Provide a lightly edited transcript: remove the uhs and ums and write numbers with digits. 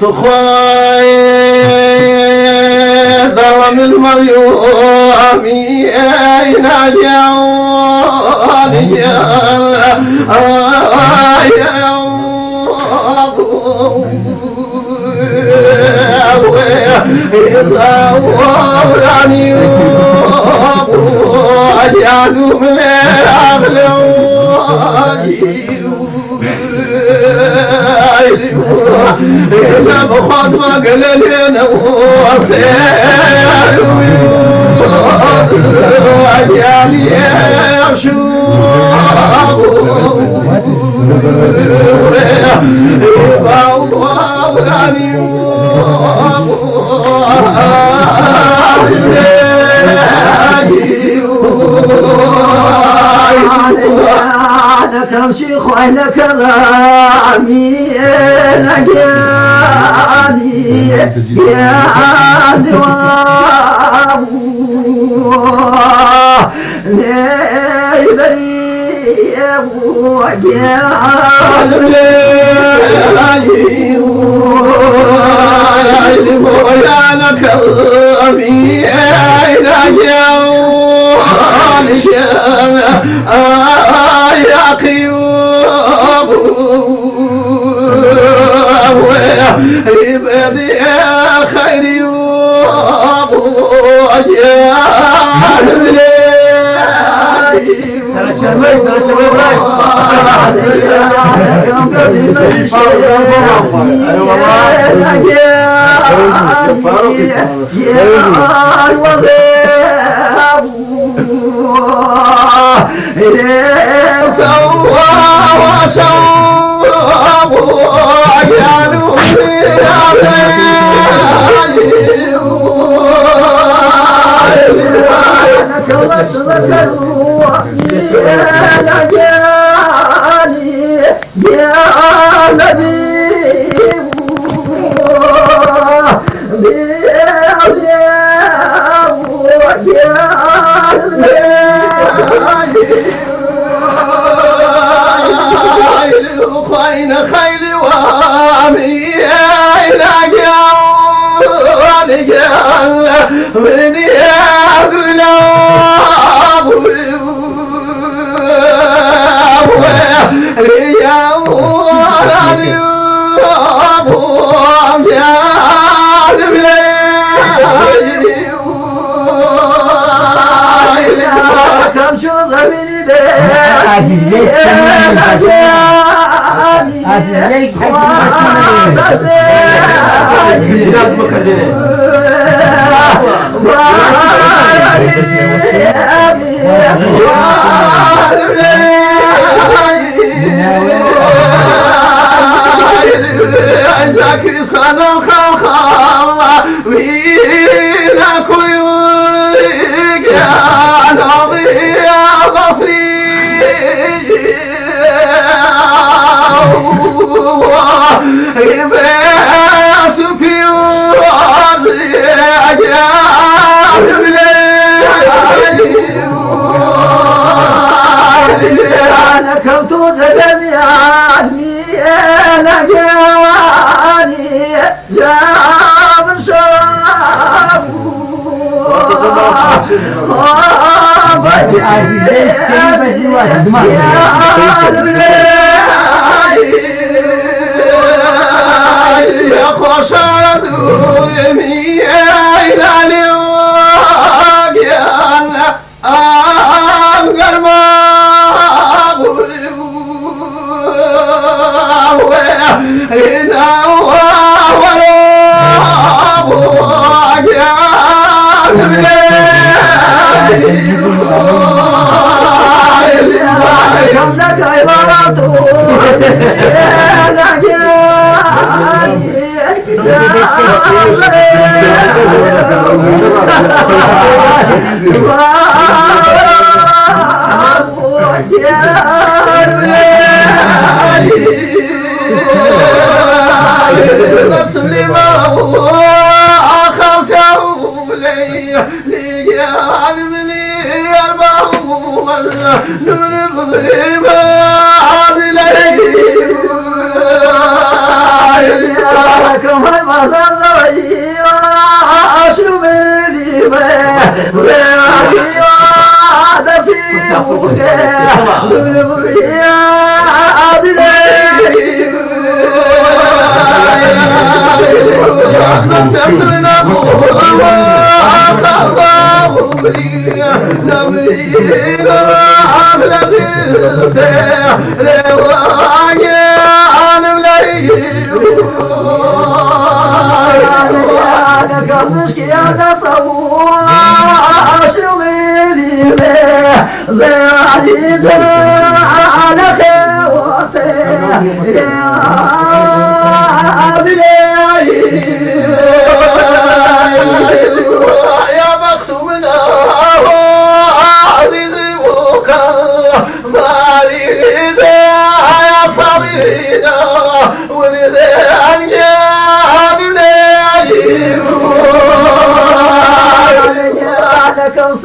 تخوي ظلم المظلوم يناديوني يا يطورني وجعلوا من إذا بخط وقللنا وصير وجعلي يشوف يبورني كم شيخ وينك ظامي نجاني يا دوام ليلي وجعل ليلي ويانك ظامي نجاني يا قيوب عبادي يا خير يوب خاين خيلي وامي من كم شو ضمني ده زكي صنع الخلق وينا كويك يا نبي يا ظفري يباس في وضي أجاب أنا كم تزدني عني أنا جاني جاب شابو يا خوشارة يمي إلى اليوم يا القرما إذا هو كم لك عبارته أنا جاني لكم ما زلوا أشلو مني دسيبك دون برياد نسسرنا بورما نمرينا عملة سير رواقي عن لكم نشكي أنا سوى أشلو مني زي على خواتي يا مختومنا عزيزي وكر مالي يا صلينا ولذي أنجاد لكم